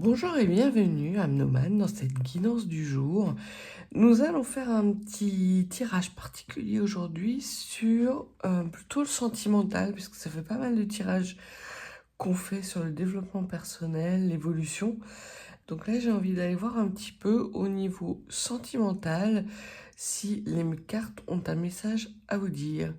Bonjour et bienvenue Amnoman dans cette guidance du jour. Nous allons faire un petit tirage particulier aujourd'hui sur plutôt le sentimental, puisque ça fait pas mal de tirages qu'on fait sur le développement personnel, l'évolution. Donc là, j'ai envie d'aller voir un petit peu au niveau sentimental si les cartes ont un message à vous dire.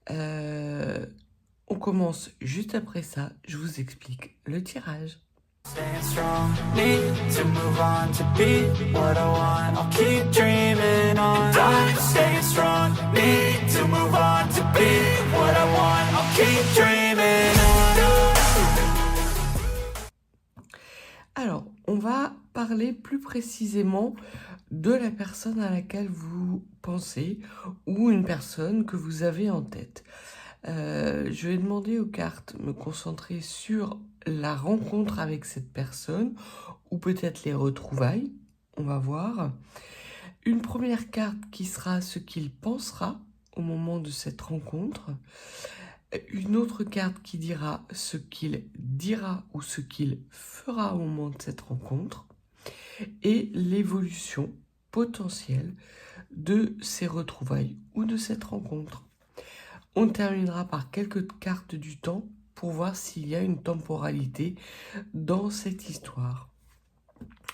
On commence juste après ça, je vous explique le tirage. Staying strong, need to move on to be what I want. I'll keep dreaming on. And I'm staying strong, need to move on to be what I want. I'll keep dreaming on. Alors, on va parler plus précisément de la personne à laquelle vous pensez ou une personne que vous avez en tête. Je vais demander aux cartes de me concentrer sur la rencontre avec cette personne ou peut-être les retrouvailles. On va voir. Une première carte qui sera ce qu'il pensera au moment de cette rencontre. Une autre carte qui dira ce qu'il dira ou ce qu'il fera au moment de cette rencontre. Et l'évolution potentielle de ces retrouvailles ou de cette rencontre. On terminera par quelques cartes du temps pour voir s'il y a une temporalité dans cette histoire.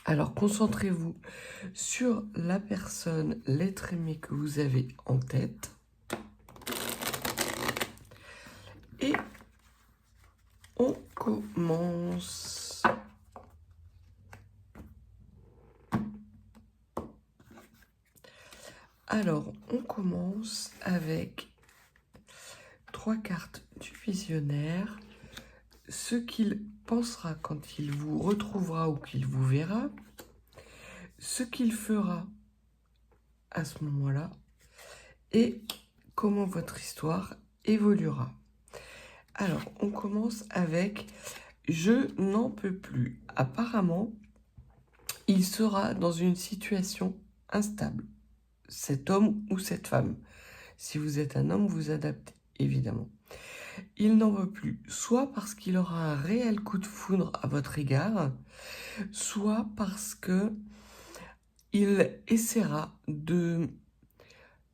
Alors concentrez-vous sur la personne, l'être aimé que vous avez en tête. Et on commence. Alors, on commence avec 3 cartes du visionnaire. Ce qu'il pensera quand il vous retrouvera ou qu'il vous verra. Ce qu'il fera à ce moment-là. Et comment votre histoire évoluera. Alors, on commence avec « Je n'en peux plus ». Apparemment, il sera dans une situation instable, cet homme ou cette femme. Si vous êtes un homme, vous adaptez, évidemment. Il n'en veut plus, soit parce qu'il aura un réel coup de foudre à votre égard, soit parce que il essaiera de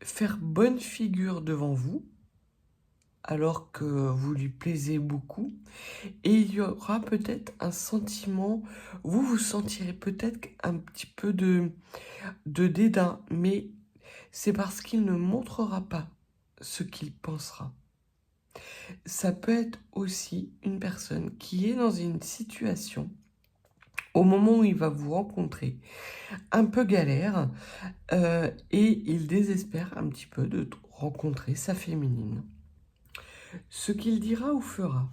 faire bonne figure devant vous, alors que vous lui plaisez beaucoup, et il y aura peut-être un sentiment, vous vous sentirez peut-être un petit peu de dédain, mais c'est parce qu'il ne montrera pas ce qu'il pensera. Ça peut être aussi une personne qui est dans une situation, au moment où il va vous rencontrer, un peu galère, et il désespère un petit peu de rencontrer sa féminine. Ce qu'il dira ou fera.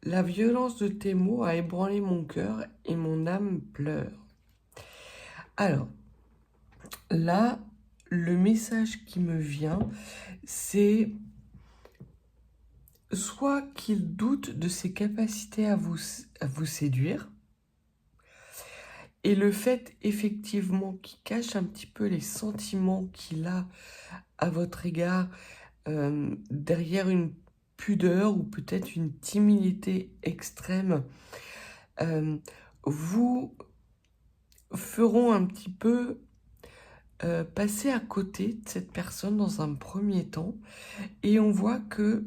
La violence de tes mots a ébranlé mon cœur et mon âme pleure. Alors, là, le message qui me vient, c'est soit qu'il doute de ses capacités à vous séduire, et le fait effectivement qu'il cache un petit peu les sentiments qu'il a à votre égard derrière une pudeur ou peut-être une timidité extrême, vous feront un petit peu passer à côté de cette personne dans un premier temps, et on voit que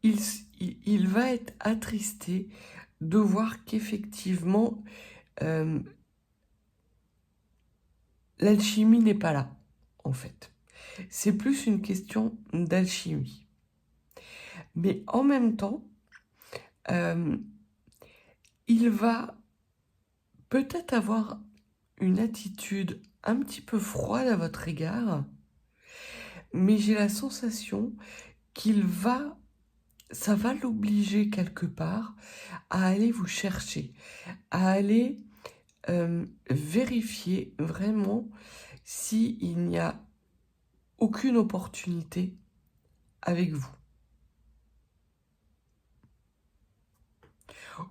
il va être attristé de voir qu'effectivement l'alchimie n'est pas là, en fait. C'est plus une question d'alchimie. Mais en même temps, il va peut-être avoir une attitude un petit peu froide à votre égard, mais j'ai la sensation ça va l'obliger quelque part à aller vous chercher, à aller vérifier vraiment s'il n'y a aucune opportunité avec vous.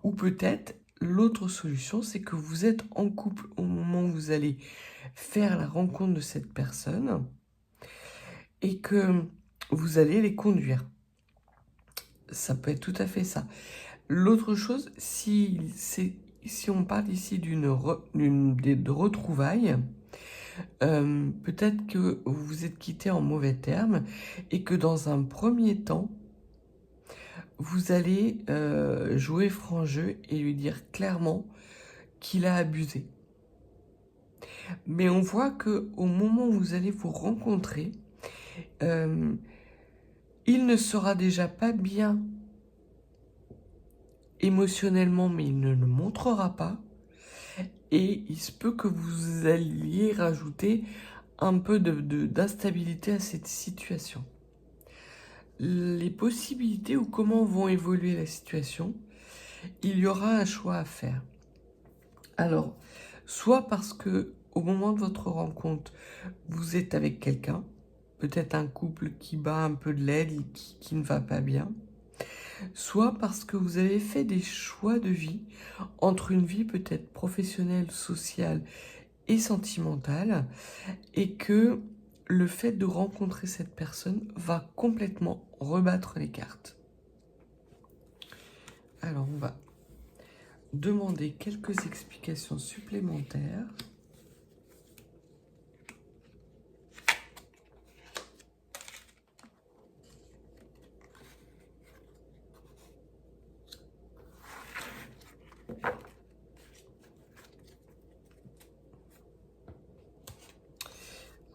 Ou peut-être, l'autre solution, c'est que vous êtes en couple au moment où vous allez faire la rencontre de cette personne et que vous allez les conduire. Ça peut être tout à fait ça. L'autre chose, si on parle ici de retrouvailles, peut-être que vous vous êtes quittés en mauvais termes et que dans un premier temps, vous allez jouer franc jeu et lui dire clairement qu'il a abusé. Mais on voit que au moment où vous allez vous rencontrer, il ne sera déjà pas bien émotionnellement, mais il ne le montrera pas. Et il se peut que vous alliez rajouter un peu d'instabilité à cette situation. Les possibilités ou comment vont évoluer la situation, il y aura un choix à faire. Alors, soit parce que au moment de votre rencontre, vous êtes avec quelqu'un, peut-être un couple qui bat un peu de l'aile et qui ne va pas bien, soit parce que vous avez fait des choix de vie entre une vie peut-être professionnelle, sociale et sentimentale, et que le fait de rencontrer cette personne va complètement rebattre les cartes. Alors on va demander quelques explications supplémentaires.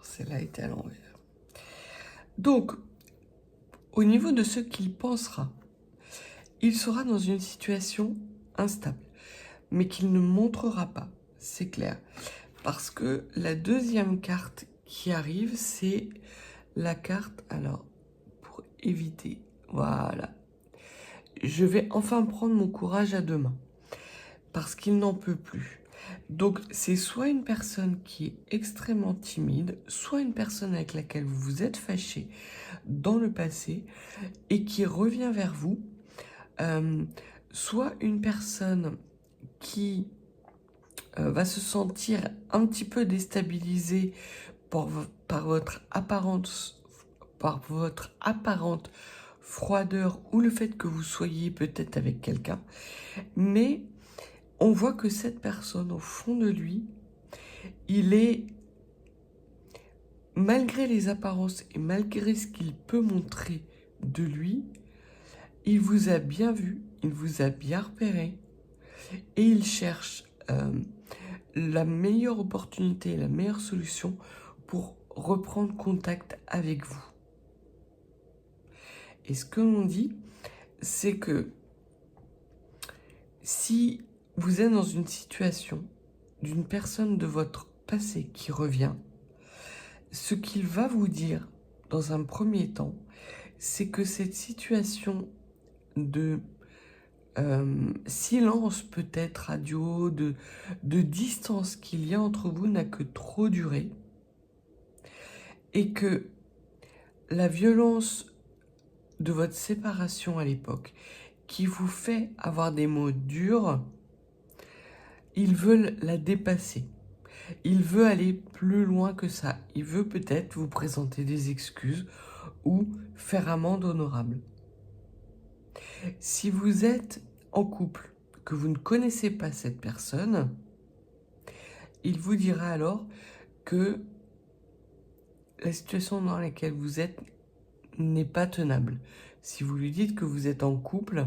Celle-là était à l'envers. Donc, au niveau de ce qu'il pensera, il sera dans une situation instable, mais qu'il ne montrera pas, c'est clair. Parce que la deuxième carte qui arrive, c'est la carte, alors, pour éviter, voilà. Je vais enfin prendre mon courage à deux mains, parce qu'il n'en peut plus. Donc, c'est soit une personne qui est extrêmement timide, soit une personne avec laquelle vous vous êtes fâché dans le passé et qui revient vers vous, soit une personne qui va se sentir un petit peu déstabilisée par votre apparente froideur ou le fait que vous soyez peut-être avec quelqu'un, mais on voit que cette personne, au fond de lui, il est, malgré les apparences et malgré ce qu'il peut montrer de lui, il vous a bien vu, il vous a bien repéré et il cherche la meilleure opportunité, la meilleure solution pour reprendre contact avec vous. Et ce que l'on dit, c'est que si vous êtes dans une situation d'une personne de votre passé qui revient, ce qu'il va vous dire dans un premier temps, c'est que cette situation de silence peut-être radio, de distance qu'il y a entre vous n'a que trop duré et que la violence de votre séparation à l'époque qui vous fait avoir des mots durs, il veut la dépasser. Il veut aller plus loin que ça. Il veut peut-être vous présenter des excuses ou faire amende honorable. Si vous êtes en couple, que vous ne connaissez pas cette personne, il vous dira alors que la situation dans laquelle vous êtes n'est pas tenable. Si vous lui dites que vous êtes en couple,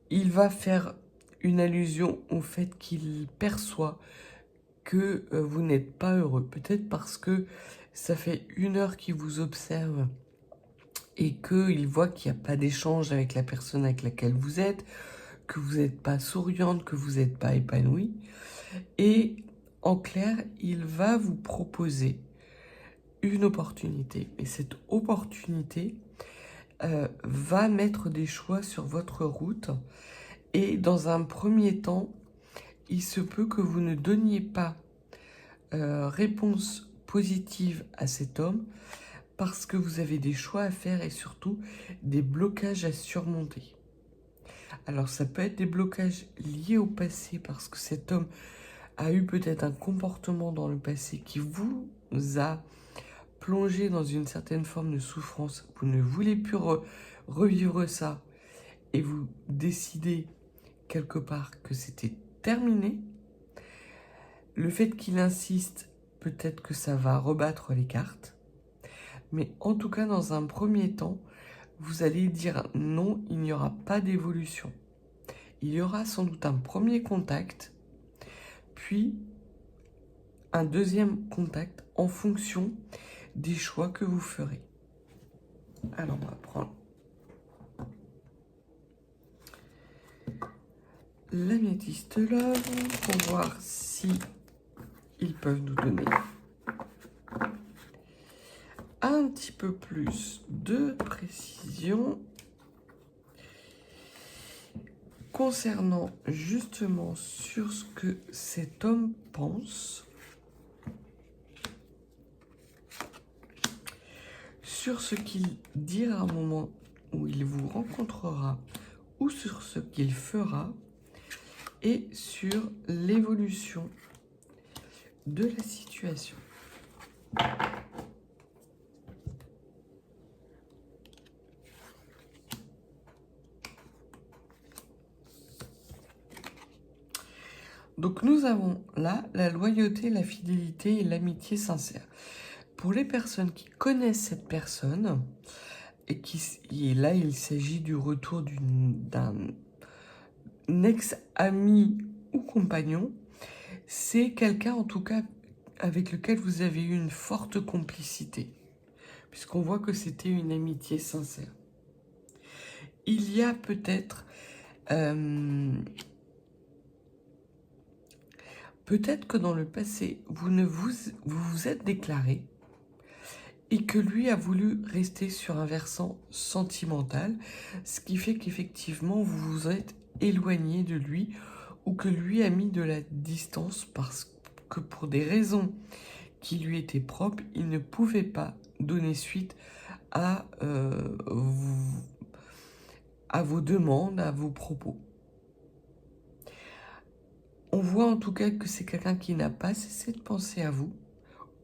il va faire une allusion au fait qu'il perçoit que vous n'êtes pas heureux. Peut-être parce que ça fait 1 heure qu'il vous observe et qu'il voit qu'il n'y a pas d'échange avec la personne avec laquelle vous êtes, que vous n'êtes pas souriante, que vous n'êtes pas épanouie. Et en clair, il va vous proposer une opportunité. Et cette opportunité va mettre des choix sur votre route. Et dans un premier temps, il se peut que vous ne donniez pas réponse positive à cet homme parce que vous avez des choix à faire et surtout des blocages à surmonter. Alors ça peut être des blocages liés au passé parce que cet homme a eu peut-être un comportement dans le passé qui vous a plongé dans une certaine forme de souffrance, vous ne voulez plus revivre ça, et vous décidez quelque part que c'était terminé, le fait qu'il insiste, peut-être que ça va rebattre les cartes, mais en tout cas, dans un premier temps, vous allez dire non, il n'y aura pas d'évolution. Il y aura sans doute un premier contact, puis un deuxième contact en fonction des choix que vous ferez. Alors, on va prendre l'améthyste love pour voir si ils peuvent nous donner un petit peu plus de précision concernant justement sur ce que cet homme pense, sur ce qu'il dira à un moment où il vous rencontrera ou sur ce qu'il fera et sur l'évolution de la situation. Donc nous avons là la loyauté, la fidélité et l'amitié sincère. Pour les personnes qui connaissent cette personne, et là il s'agit du retour d'un ex-ami ou compagnon, c'est quelqu'un en tout cas avec lequel vous avez eu une forte complicité, puisqu'on voit que c'était une amitié sincère. Il y a peut-être que dans le passé, vous vous êtes déclaré et que lui a voulu rester sur un versant sentimental, ce qui fait qu'effectivement, vous vous êtes éloigné de lui ou que lui a mis de la distance parce que pour des raisons qui lui étaient propres, il ne pouvait pas donner suite à vos demandes, à vos propos. On voit en tout cas que c'est quelqu'un qui n'a pas cessé de penser à vous,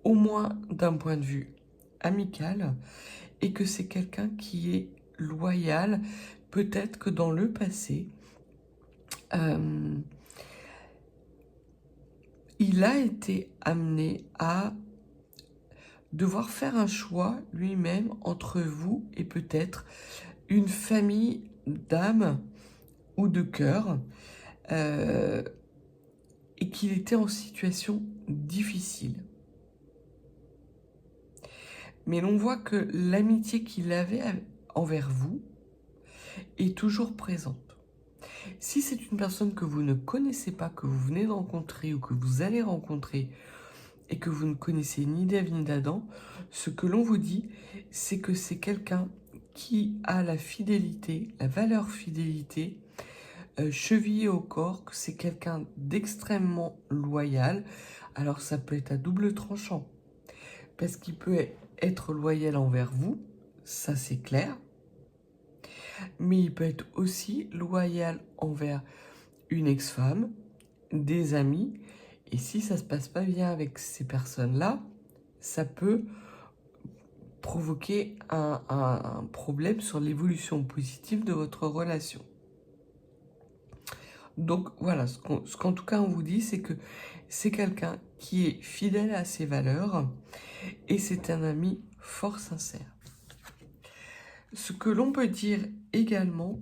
au moins d'un point de vue amical, et que c'est quelqu'un qui est loyal. Peut-être que dans le passé, il a été amené à devoir faire un choix lui-même entre vous et peut-être une famille d'âme ou de cœur, et qu'il était en situation difficile. Mais l'on voit que l'amitié qu'il avait envers vous est toujours présente. Si c'est une personne que vous ne connaissez pas, que vous venez de rencontrer ou que vous allez rencontrer et que vous ne connaissez ni d'Ève ni d'Adam, ce que l'on vous dit, c'est que c'est quelqu'un qui a la fidélité, la valeur fidélité, chevillé au corps, que c'est quelqu'un d'extrêmement loyal. Alors ça peut être à double tranchant, parce qu'il peut être loyal envers vous, ça c'est clair, mais il peut être aussi loyal envers une ex-femme, des amis, et si ça se passe pas bien avec ces personnes-là, ça peut provoquer un problème sur l'évolution positive de votre relation. Donc voilà, ce qu'en tout cas on vous dit, c'est que c'est quelqu'un qui est fidèle à ses valeurs et c'est un ami fort sincère. Ce que l'on peut dire également,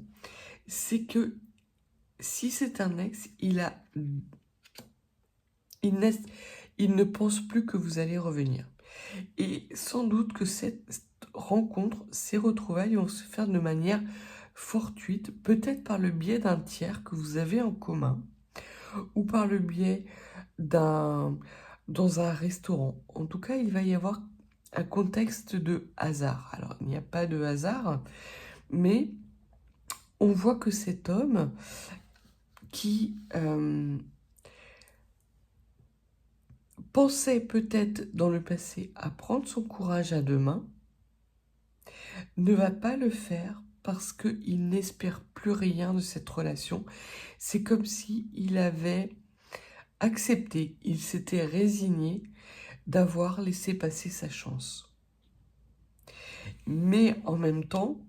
c'est que si c'est un ex, il ne pense plus que vous allez revenir. Et sans doute que cette rencontre, ces retrouvailles vont se faire de manière fortuite, peut-être par le biais d'un tiers que vous avez en commun, ou par le biais dans un restaurant. En tout cas, il va y avoir un contexte de hasard. Alors, il n'y a pas de hasard, mais on voit que cet homme qui pensait peut-être dans le passé à prendre son courage à deux mains, ne va pas le faire parce qu'il n'espère plus rien de cette relation. C'est comme si il avait accepté, il s'était résigné d'avoir laissé passer sa chance. Mais en même temps,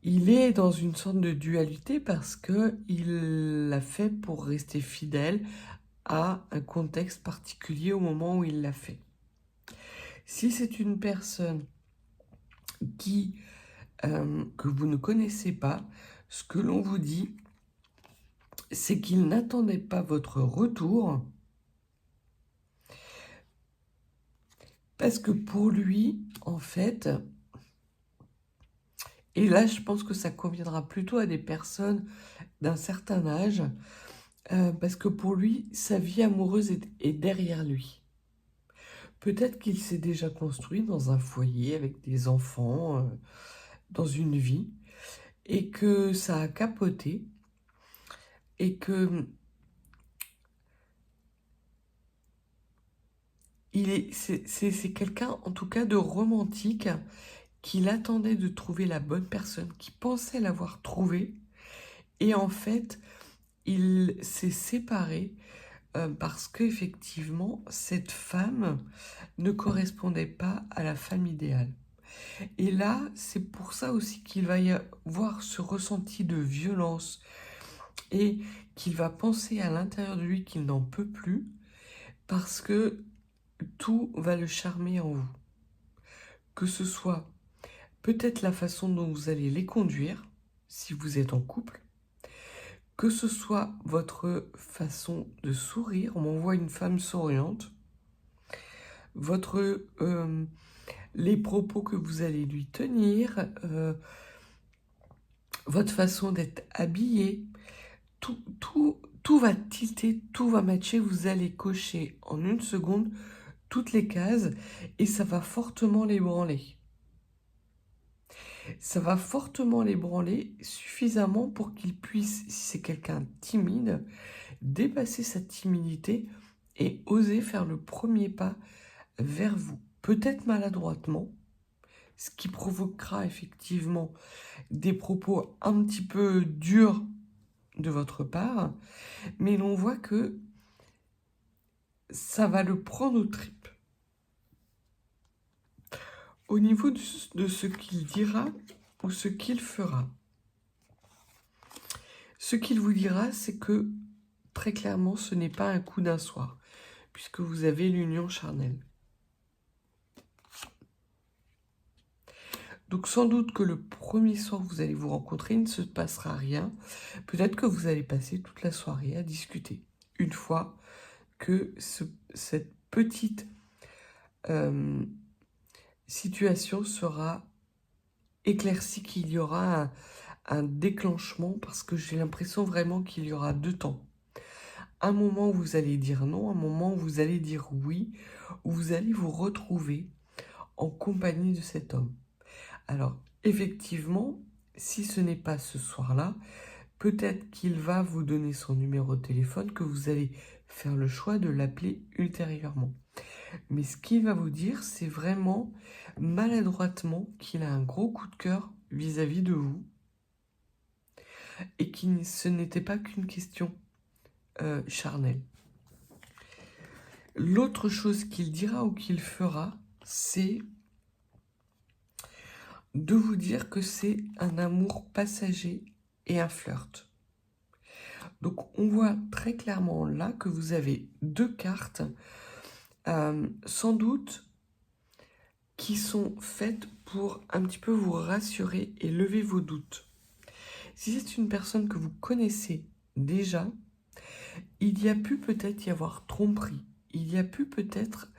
il est dans une sorte de dualité parce qu'il l'a fait pour rester fidèle à un contexte particulier au moment où il l'a fait. Si c'est une personne que vous ne connaissez pas, ce que l'on vous dit, c'est qu'il n'attendait pas votre retour parce que pour lui, en fait, et là je pense que ça conviendra plutôt à des personnes d'un certain âge, parce que pour lui, sa vie amoureuse est derrière lui. Peut-être qu'il s'est déjà construit dans un foyer avec des enfants, dans une vie, et que ça a capoté, et que c'est quelqu'un, en tout cas, de romantique, qu'il attendait de trouver la bonne personne, qui pensait l'avoir trouvée, et en fait, il s'est séparé parce qu'effectivement, cette femme ne correspondait pas à la femme idéale. Et là, c'est pour ça aussi qu'il va y avoir ce ressenti de violence et qu'il va penser à l'intérieur de lui qu'il n'en peut plus parce que tout va le charmer en vous. Que ce soit peut-être la façon dont vous allez les conduire, si vous êtes en couple, que ce soit votre façon de sourire, on m'envoie une femme souriante, les propos que vous allez lui tenir, votre façon d'être habillé, tout va tilter, tout va matcher, vous allez cocher en une seconde toutes les cases et ça va fortement l'ébranler. Ça va fortement l'ébranler suffisamment pour qu'il puisse, si c'est quelqu'un timide, dépasser sa timidité et oser faire le premier pas vers vous. Peut-être maladroitement, ce qui provoquera effectivement des propos un petit peu durs de votre part, mais l'on voit que ça va le prendre aux tripes. Au niveau de ce qu'il dira ou ce qu'il fera. Ce qu'il vous dira, c'est que très clairement, ce n'est pas un coup d'un soir, puisque vous avez l'union charnelle. Donc sans doute que le premier soir où vous allez vous rencontrer, il ne se passera rien. Peut-être que vous allez passer toute la soirée à discuter. Une fois que cette petite situation sera éclaircie, qu'il y aura un déclenchement, parce que j'ai l'impression vraiment qu'il y aura deux temps. Un moment où vous allez dire non, un moment où vous allez dire oui, où vous allez vous retrouver en compagnie de cet homme. Alors, effectivement, si ce n'est pas ce soir-là, peut-être qu'il va vous donner son numéro de téléphone, que vous allez faire le choix de l'appeler ultérieurement. Mais ce qu'il va vous dire, c'est vraiment maladroitement qu'il a un gros coup de cœur vis-à-vis de vous et que ce n'était pas qu'une question charnelle. L'autre chose qu'il dira ou qu'il fera, c'est de vous dire que c'est un amour passager et un flirt. Donc on voit très clairement là que vous avez deux cartes, sans doute, qui sont faites pour un petit peu vous rassurer et lever vos doutes. Si c'est une personne que vous connaissez déjà, il y a pu peut-être y avoir tromperie. Il y a pu peut-être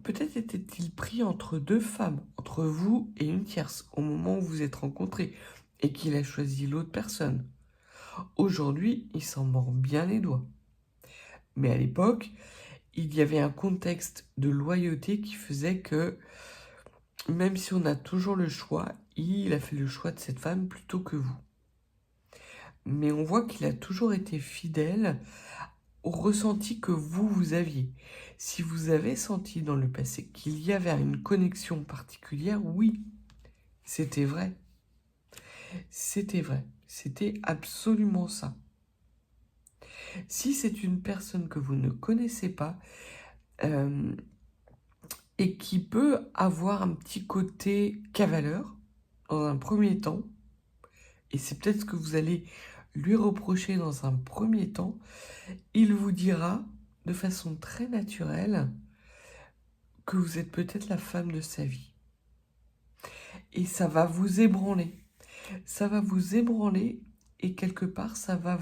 peut-être était-il pris entre deux femmes, entre vous et une tierce, au moment où vous êtes rencontrés, et qu'il a choisi l'autre personne. Aujourd'hui, il s'en mord bien les doigts. Mais à l'époque, il y avait un contexte de loyauté qui faisait que, même si on a toujours le choix, il a fait le choix de cette femme plutôt que vous. Mais on voit qu'il a toujours été fidèle au ressenti que vous aviez. Si vous avez senti dans le passé qu'il y avait une connexion particulière, oui, c'était vrai. C'était vrai. C'était absolument ça. Si c'est une personne que vous ne connaissez pas, et qui peut avoir un petit côté cavaleur dans un premier temps, et c'est peut-être ce que vous allez lui reprocher dans un premier temps. Il vous dira de façon très naturelle que vous êtes peut-être la femme de sa vie. Et ça va vous ébranler. Ça va vous ébranler et quelque part, ça va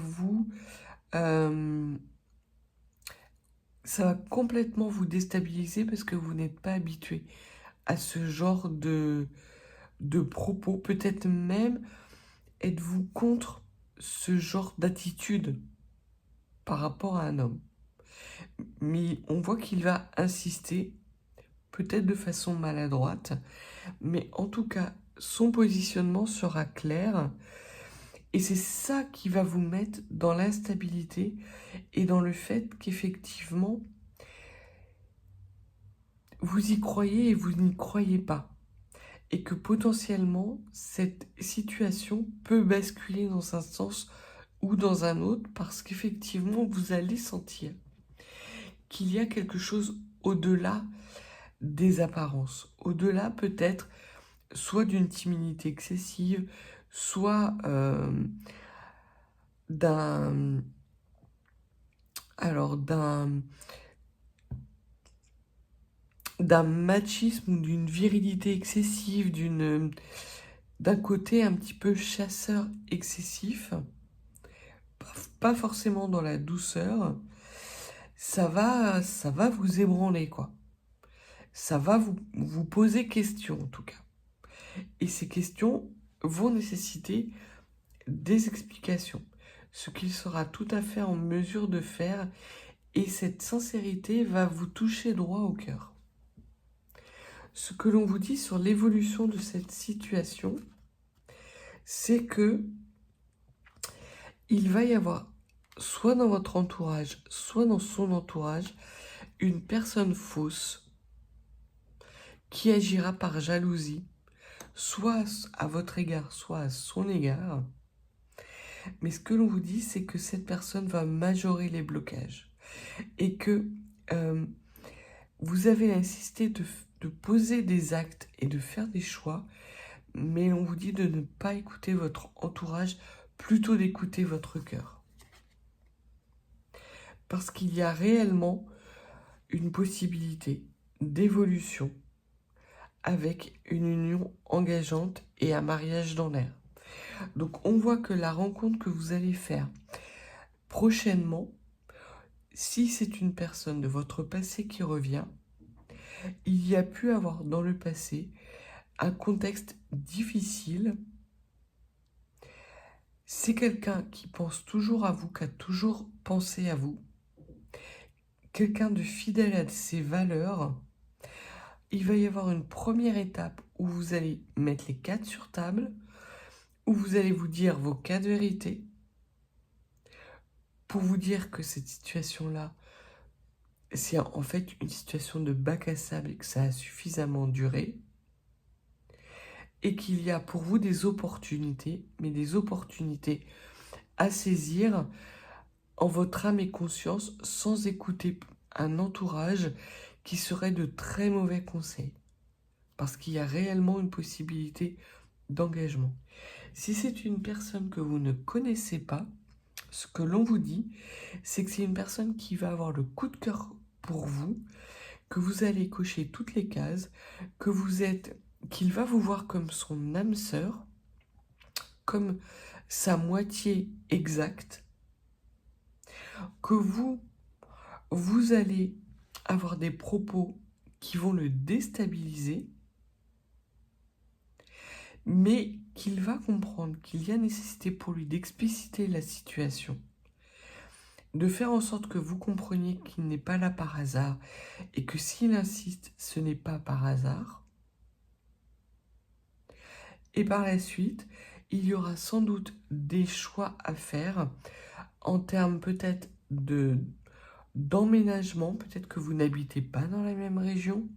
complètement vous déstabiliser parce que vous n'êtes pas habitué à ce genre de propos. Peut-être même êtes-vous contre ce genre d'attitude par rapport à un homme. Mais on voit qu'il va insister, peut-être de façon maladroite, mais en tout cas, son positionnement sera clair. Et c'est ça qui va vous mettre dans l'instabilité et dans le fait qu'effectivement, vous y croyez et vous n'y croyez pas. Et que potentiellement, cette situation peut basculer dans un sens ou dans un autre parce qu'effectivement, vous allez sentir qu'il y a quelque chose au-delà des apparences. Au-delà peut-être soit d'une timidité excessive, soit d'un machisme ou d'une virilité excessive, d'un côté un petit peu chasseur excessif, pas forcément dans la douceur. Ça va vous ébranler, quoi. Ça va vous poser question, en tout cas. Et ces questions vont nécessiter des explications, ce qu'il sera tout à fait en mesure de faire, et cette sincérité va vous toucher droit au cœur. Ce que l'on vous dit sur l'évolution de cette situation, c'est que il va y avoir, soit dans votre entourage, soit dans son entourage, une personne fausse qui agira par jalousie, soit à votre égard, soit à son égard. Mais ce que l'on vous dit, c'est que cette personne va majorer les blocages et que vous avez insisté de poser des actes et de faire des choix, mais on vous dit de ne pas écouter votre entourage, plutôt d'écouter votre cœur. Parce qu'il y a réellement une possibilité d'évolution avec une union engageante et un mariage dans l'air. Donc on voit que la rencontre que vous allez faire prochainement, si c'est une personne de votre passé qui revient, il y a pu avoir dans le passé un contexte difficile. C'est quelqu'un qui pense toujours à vous, qui a toujours pensé à vous, quelqu'un de fidèle à ses valeurs. Il va y avoir une première étape où vous allez mettre les cartes sur table, où vous allez vous dire vos quatre vérités, pour vous dire que cette situation-là, c'est en fait une situation de bac à sable et que ça a suffisamment duré, et qu'il y a pour vous des opportunités, mais des opportunités à saisir en votre âme et conscience sans écouter un entourage qui serait de très mauvais conseils, parce qu'il y a réellement une possibilité d'engagement. Si c'est une personne que vous ne connaissez pas, ce que l'on vous dit, c'est que c'est une personne qui va avoir le coup de cœur pour vous, que vous allez cocher toutes les cases, qu'il va vous voir comme son âme sœur, comme sa moitié exacte, que vous allez avoir des propos qui vont le déstabiliser, mais qu'il va comprendre qu'il y a nécessité pour lui d'expliciter la situation, de faire en sorte que vous compreniez qu'il n'est pas là par hasard et que s'il insiste, ce n'est pas par hasard. Et par la suite, il y aura sans doute des choix à faire en termes peut-être d'emménagement, peut-être que vous n'habitez pas dans la même région,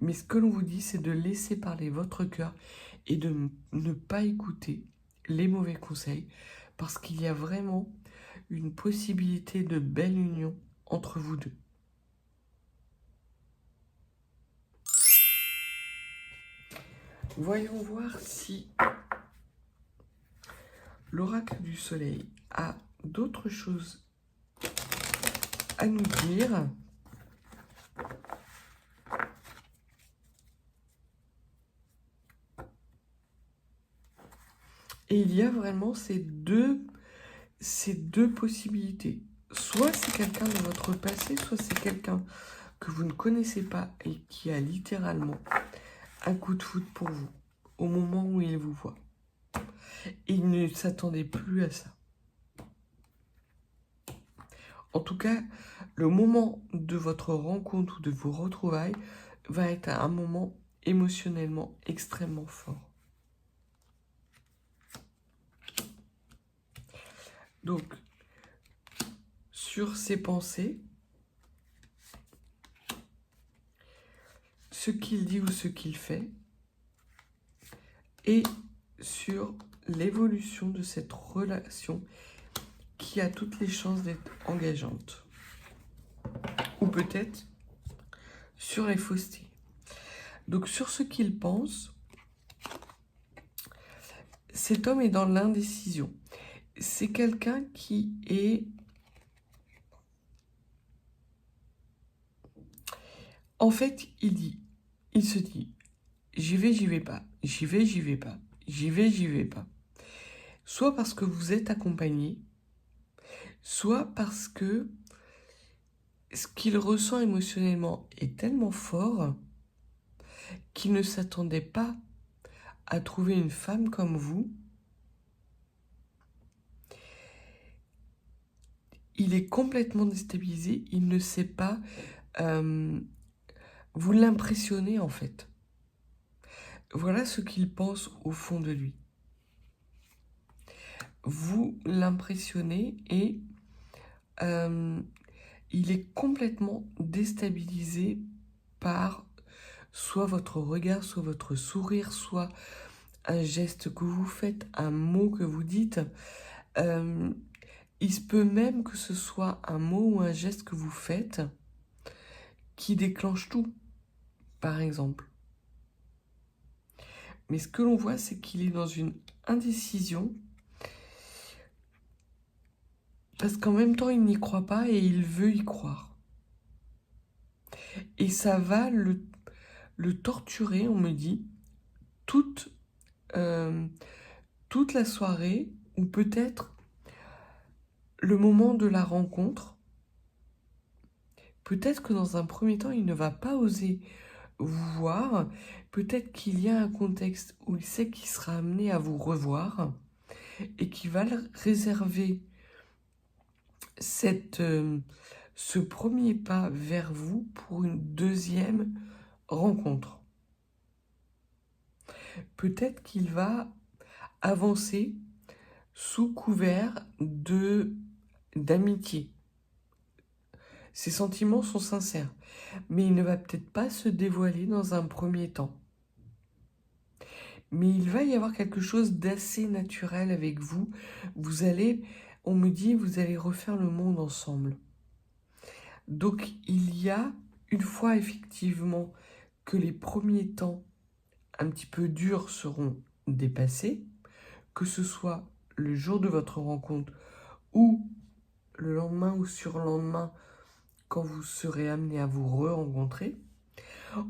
mais ce que l'on vous dit, c'est de laisser parler votre cœur et de ne pas écouter les mauvais conseils, parce qu'il y a vraiment une possibilité de belle union entre vous deux. Voyons voir si l'oracle du soleil a d'autres choses à nous dire. Et il y a vraiment ces deux possibilités. Soit c'est quelqu'un de votre passé, soit c'est quelqu'un que vous ne connaissez pas et qui a littéralement un coup de foudre pour vous au moment où il vous voit. Et il ne s'attendait plus à ça. En tout cas, le moment de votre rencontre ou de vos retrouvailles va être un moment émotionnellement extrêmement fort. Donc, sur ses pensées, ce qu'il dit ou ce qu'il fait, et sur l'évolution de cette relation qui a toutes les chances d'être engageante. Ou peut-être sur les faussetés. Donc sur ce qu'il pense, cet homme est dans l'indécision. C'est quelqu'un qui est... En fait, il se dit, j'y vais pas, j'y vais pas, j'y vais pas. Soit parce que vous êtes accompagné, soit parce que ce qu'il ressent émotionnellement est tellement fort qu'il ne s'attendait pas à trouver une femme comme vous. Il est complètement déstabilisé, il ne sait pas... vous l'impressionnez en fait. Voilà ce qu'il pense au fond de lui. Vous l'impressionnez et il est complètement déstabilisé par soit votre regard, soit votre sourire, soit un geste que vous faites, un mot que vous dites. Il se peut même que ce soit un mot ou un geste que vous faites qui déclenche tout, par exemple. Mais ce que l'on voit, c'est qu'il est dans une indécision parce qu'en même temps, il n'y croit pas et il veut y croire. Et ça va le torturer, on me dit, toute la soirée, ou peut-être le moment de la rencontre. Peut-être que dans un premier temps, il ne va pas oser vous voir. Peut-être qu'il y a un contexte où il sait qu'il sera amené à vous revoir et qu'il va réserver ce premier pas vers vous pour une deuxième rencontre. Peut-être qu'il va avancer sous couvert d'amitié. Ses sentiments sont sincères, mais il ne va peut-être pas se dévoiler dans un premier temps. Mais il va y avoir quelque chose d'assez naturel avec vous. Vous allez, on me dit, vous allez refaire le monde ensemble. Donc il y a, une fois effectivement que les premiers temps un petit peu durs seront dépassés, que ce soit le jour de votre rencontre ou le lendemain ou surlendemain, quand vous serez amené à vous re-rencontrer,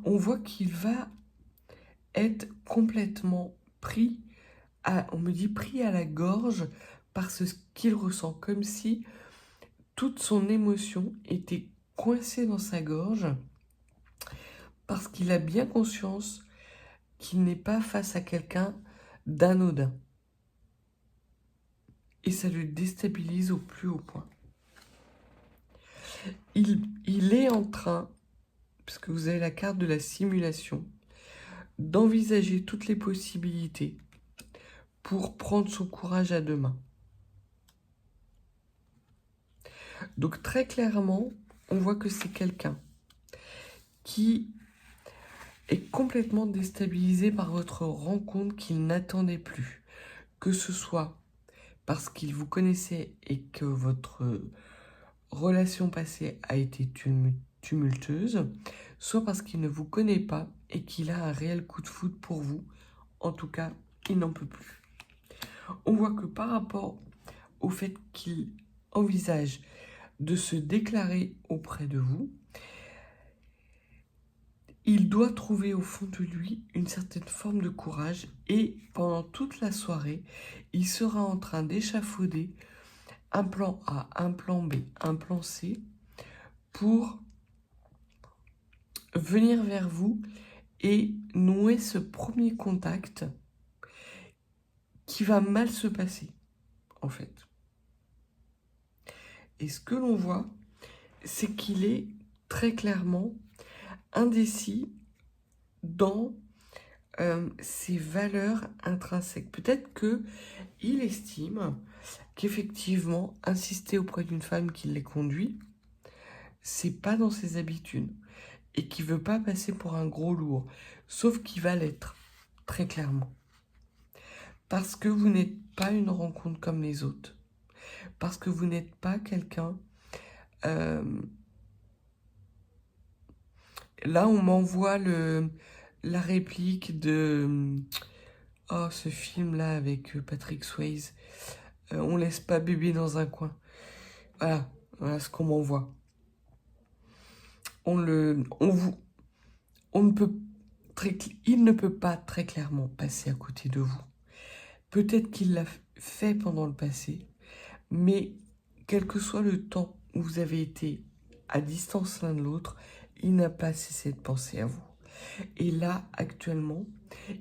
on voit qu'il va être complètement pris à la gorge par ce qu'il ressent, comme si toute son émotion était coincée dans sa gorge, parce qu'il a bien conscience qu'il n'est pas face à quelqu'un d'anodin. Et ça le déstabilise au plus haut point. Il est en train, puisque vous avez la carte de la simulation, d'envisager toutes les possibilités pour prendre son courage à deux mains. Donc très clairement, on voit que c'est quelqu'un qui est complètement déstabilisé par votre rencontre qu'il n'attendait plus. Que ce soit parce qu'il vous connaissait et que votre relation passée a été tumultueuse, soit parce qu'il ne vous connaît pas et qu'il a un réel coup de foudre pour vous En tout cas, il n'en peut plus. On voit que par rapport au fait qu'il envisage de se déclarer auprès de vous, il doit trouver au fond de lui une certaine forme de courage et pendant toute la soirée, il sera en train d'échafauder un plan A, un plan B, un plan C pour venir vers vous et nouer ce premier contact qui va mal se passer, en fait. Et ce que l'on voit, c'est qu'il est très clairement indécis dans ses valeurs intrinsèques. Peut-être qu'il estime qu'effectivement, insister auprès d'une femme qui les conduit, c'est pas dans ses habitudes et qu'il veut pas passer pour un gros lourd, sauf qu'il va l'être, très clairement. Parce que vous n'êtes pas une rencontre comme les autres. Parce que vous n'êtes pas quelqu'un... Là, on m'envoie la réplique de... Oh, ce film-là avec Patrick Swayze. On laisse pas bébé dans un coin. Voilà ce qu'on m'envoie. Il ne peut pas très clairement passer à côté de vous. Peut-être qu'il l'a fait pendant le passé, mais quel que soit le temps où vous avez été à distance l'un de l'autre, il n'a pas cessé de penser à vous. Et là, actuellement,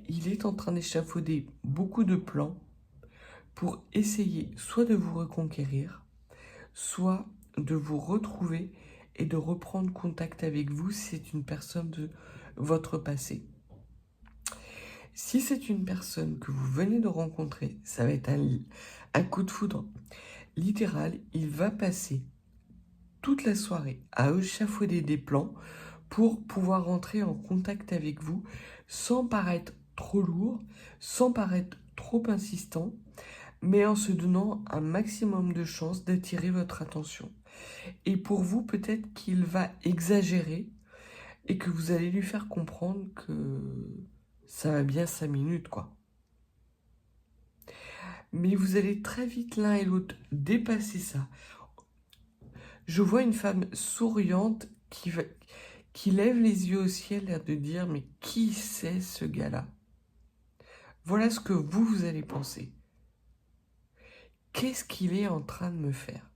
il est en train d'échafauder beaucoup de plans pour essayer soit de vous reconquérir, soit de vous retrouver et de reprendre contact avec vous si c'est une personne de votre passé. Si c'est une personne que vous venez de rencontrer, ça va être un coup de foudre littéral. Il va passer toute la soirée à échafauder des plans pour pouvoir rentrer en contact avec vous sans paraître trop lourd, sans paraître trop insistant, mais en se donnant un maximum de chances d'attirer votre attention. Et pour vous, peut-être qu'il va exagérer et que vous allez lui faire comprendre que ça va bien 5 minutes, quoi. Mais vous allez très vite l'un et l'autre dépasser ça. Je vois une femme souriante qui lève les yeux au ciel, l'air de dire « Mais qui c'est ce gars-là ?» Voilà ce que vous allez penser. Qu'est-ce qu'il est en train de me faire?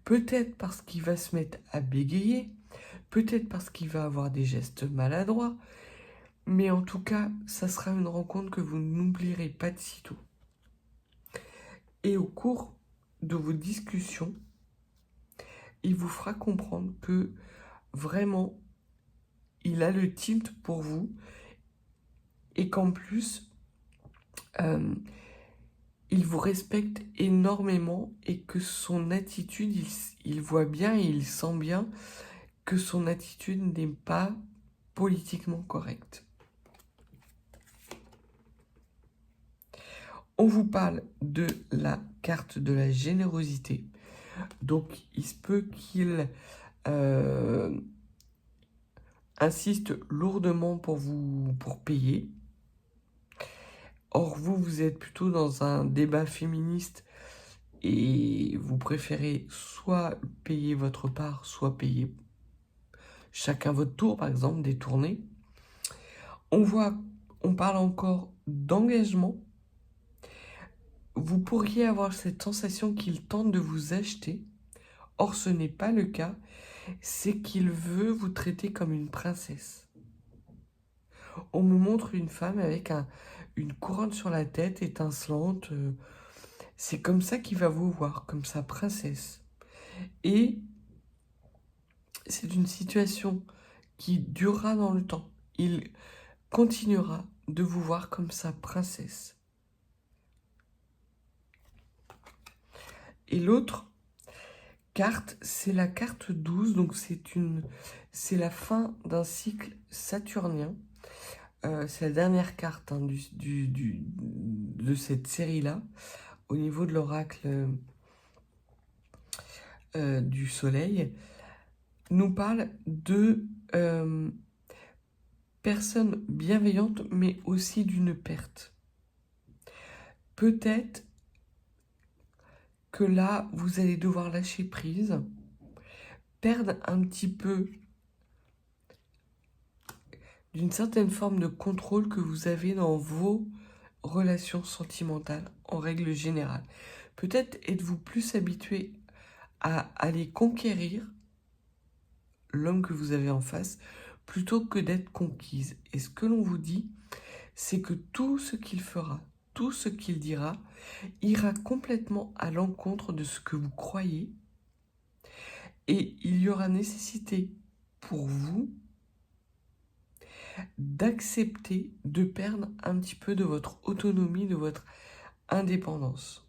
Peut-être parce qu'il va se mettre à bégayer, peut-être parce qu'il va avoir des gestes maladroits, mais en tout cas, ça sera une rencontre que vous n'oublierez pas de sitôt. Et au cours de vos discussions, il vous fera comprendre que vraiment, il a le tilt pour vous et qu'en plus, il vous respecte énormément et que son attitude, il voit bien et il sent bien que son attitude n'est pas politiquement correcte. On vous parle de la carte de la générosité. Donc, il se peut qu'il insiste lourdement pour payer. Or, vous êtes plutôt dans un débat féministe et vous préférez soit payer votre part, soit payer chacun votre tour, par exemple, des tournées. On parle encore d'engagement. Vous pourriez avoir cette sensation qu'il tente de vous acheter. Or, ce n'est pas le cas. C'est qu'il veut vous traiter comme une princesse. On me montre une femme avec une couronne sur la tête, étincelante. C'est comme ça qu'il va vous voir, comme sa princesse. Et c'est une situation qui durera dans le temps. Il continuera de vous voir comme sa princesse. Et l'autre carte, c'est la carte 12, donc c'est la fin d'un cycle saturnien. C'est la dernière carte de cette série-là, au niveau de l'oracle du soleil, nous parle de personne bienveillante, mais aussi d'une perte. Peut-être que là, vous allez devoir lâcher prise, perdre un petit peu d'une certaine forme de contrôle que vous avez dans vos relations sentimentales en règle générale. Peut-être êtes-vous plus habitué à aller conquérir l'homme que vous avez en face plutôt que d'être conquise. Et ce que l'on vous dit, c'est que tout ce qu'il fera, tout ce qu'il dira, ira complètement à l'encontre de ce que vous croyez. Et il y aura nécessité pour vous d'accepter de perdre un petit peu de votre autonomie, de votre indépendance.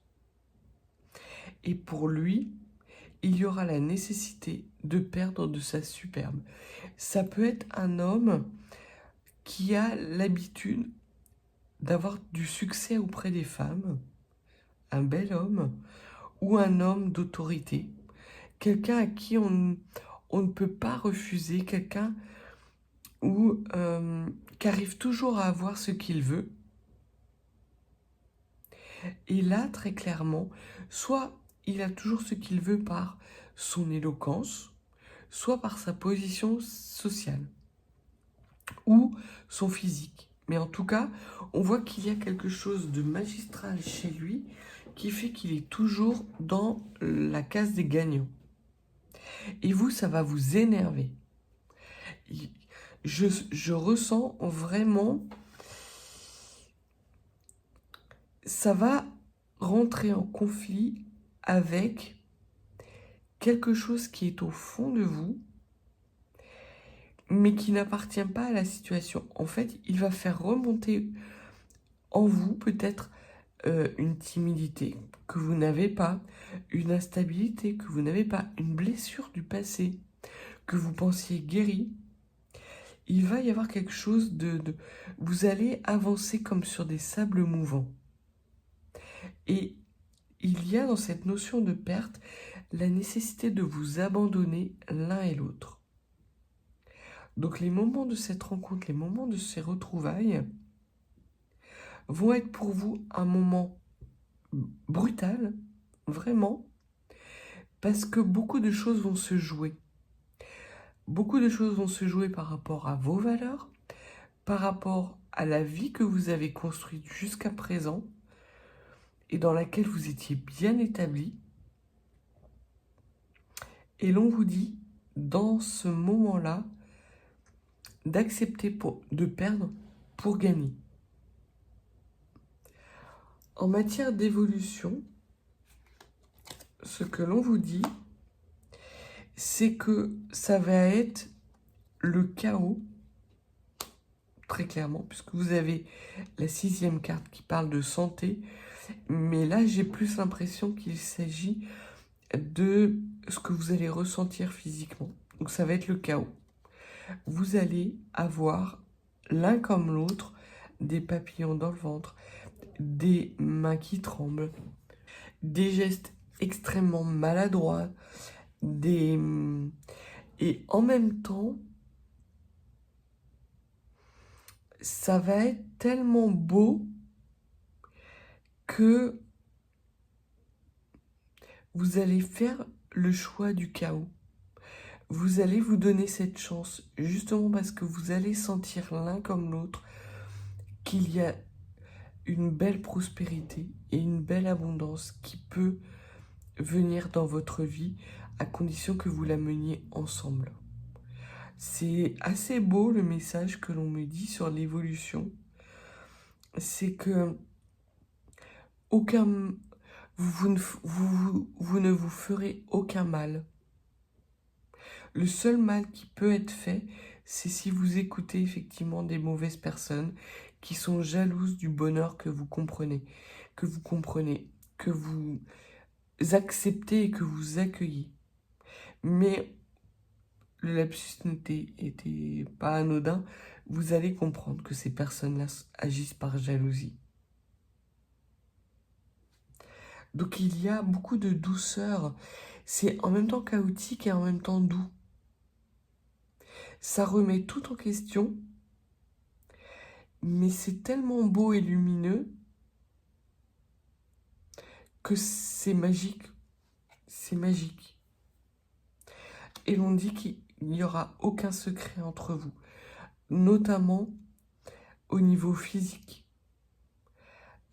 Et pour lui, il y aura la nécessité de perdre de sa superbe. Ça peut être un homme qui a l'habitude d'avoir du succès auprès des femmes, un bel homme, ou un homme d'autorité, quelqu'un à qui on ne peut pas refuser, quelqu'un qui arrive toujours à avoir ce qu'il veut. Et là, très clairement, soit il a toujours ce qu'il veut par son éloquence, soit par sa position sociale, ou son physique. Mais en tout cas, on voit qu'il y a quelque chose de magistral chez lui qui fait qu'il est toujours dans la case des gagnants. Et vous, ça va vous énerver. Je ressens vraiment... Ça va rentrer en conflit avec quelque chose qui est au fond de vous, mais qui n'appartient pas à la situation. En fait, il va faire remonter en vous peut-être une timidité que vous n'avez pas, une instabilité que vous n'avez pas, une blessure du passé que vous pensiez guérie. Il va y avoir quelque chose vous allez avancer comme sur des sables mouvants. Et il y a dans cette notion de perte la nécessité de vous abandonner l'un et l'autre. Donc les moments de cette rencontre, les moments de ces retrouvailles vont être pour vous un moment brutal, vraiment, parce que beaucoup de choses vont se jouer. Beaucoup de choses vont se jouer par rapport à vos valeurs, par rapport à la vie que vous avez construite jusqu'à présent et dans laquelle vous étiez bien établi. Et l'on vous dit, dans ce moment-là, d'accepter de perdre pour gagner. En matière d'évolution, ce que l'on vous dit, c'est que ça va être le chaos, très clairement, puisque vous avez la 6e carte qui parle de santé, mais là j'ai plus l'impression qu'il s'agit de ce que vous allez ressentir physiquement. Donc ça va être le chaos. Vous allez avoir l'un comme l'autre des papillons dans le ventre, des mains qui tremblent, des gestes extrêmement maladroits, et en même temps, ça va être tellement beau que vous allez faire le choix du chaos. Vous allez vous donner cette chance, justement parce que vous allez sentir l'un comme l'autre qu'il y a une belle prospérité et une belle abondance qui peut venir dans votre vie à condition que vous la meniez ensemble. C'est assez beau le message que l'on me dit sur l'évolution. C'est que vous ne vous ferez aucun mal. Le seul mal qui peut être fait, c'est si vous écoutez effectivement des mauvaises personnes qui sont jalouses du bonheur que vous comprenez, que vous acceptez et que vous accueillez. Mais le lapsus n'était pas anodin, vous allez comprendre que ces personnes-là agissent par jalousie. Donc il y a beaucoup de douceur, c'est en même temps chaotique et en même temps doux. Ça remet tout en question mais c'est tellement beau et lumineux que c'est magique. C'est magique. Et l'on dit qu'il n'y aura aucun secret entre vous, notamment au niveau physique.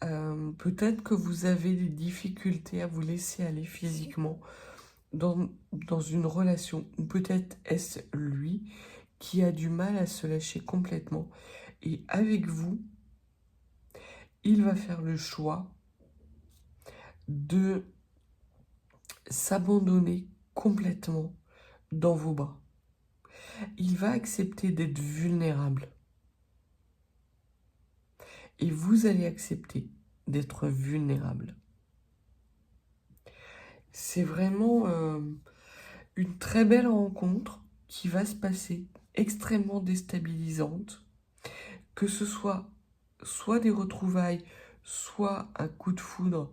Peut-être que vous avez des difficultés à vous laisser aller physiquement dans une relation, ou peut-être est-ce lui qui a du mal à se lâcher complètement. Et avec vous, il va faire le choix de s'abandonner complètement dans vos bras. Il va accepter d'être vulnérable. Et vous allez accepter d'être vulnérable. C'est vraiment une très belle rencontre qui va se passer, extrêmement déstabilisante, que ce soit des retrouvailles, soit un coup de foudre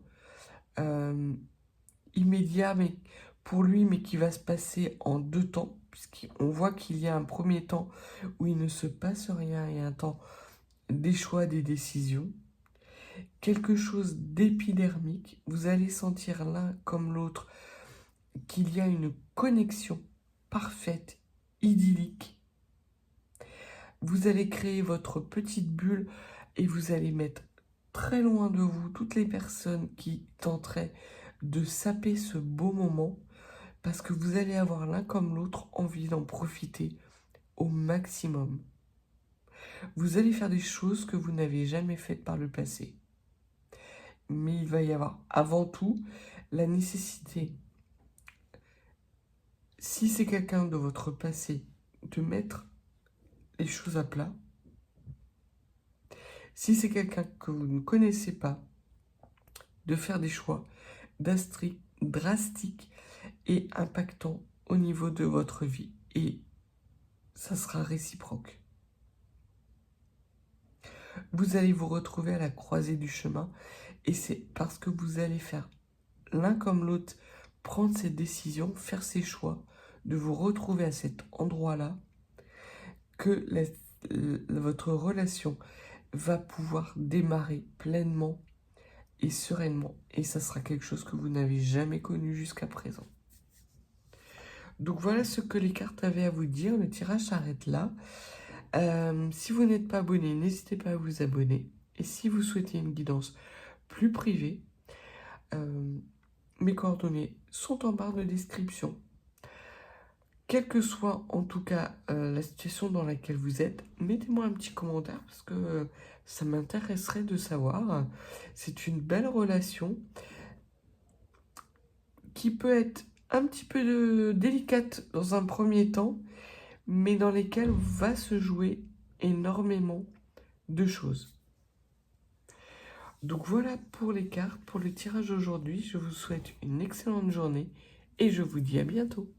immédiat mais pour lui, mais qui va se passer en 2 temps, puisqu'on voit qu'il y a un premier temps où il ne se passe rien et un temps des choix, des décisions. Quelque chose d'épidermique, vous allez sentir l'un comme l'autre qu'il y a une connexion parfaite, idyllique. Vous allez créer votre petite bulle et vous allez mettre très loin de vous toutes les personnes qui tenteraient de saper ce beau moment, parce que vous allez avoir l'un comme l'autre envie d'en profiter au maximum. Vous allez faire des choses que vous n'avez jamais faites par le passé. Mais il va y avoir avant tout la nécessité, si c'est quelqu'un de votre passé, de mettre les choses à plat. Si c'est quelqu'un que vous ne connaissez pas, de faire des choix drastiques et impactants au niveau de votre vie. Et ça sera réciproque. Vous allez vous retrouver à la croisée du chemin et c'est parce que vous allez faire l'un comme l'autre, prendre ses décisions, faire ses choix, de vous retrouver à cet endroit-là, que votre relation va pouvoir démarrer pleinement et sereinement. Et ça sera quelque chose que vous n'avez jamais connu jusqu'à présent. Donc voilà ce que les cartes avaient à vous dire. Le tirage s'arrête là. Si vous n'êtes pas abonné, n'hésitez pas à vous abonner. Et si vous souhaitez une guidance plus privée, mes coordonnées sont en barre de description. Quelle que soit en tout cas la situation dans laquelle vous êtes, mettez-moi un petit commentaire parce que ça m'intéresserait de savoir. C'est une belle relation qui peut être un petit peu délicate dans un premier temps, mais dans lesquelles va se jouer énormément de choses. Donc voilà pour les cartes, pour le tirage d'aujourd'hui. Je vous souhaite une excellente journée et je vous dis à bientôt.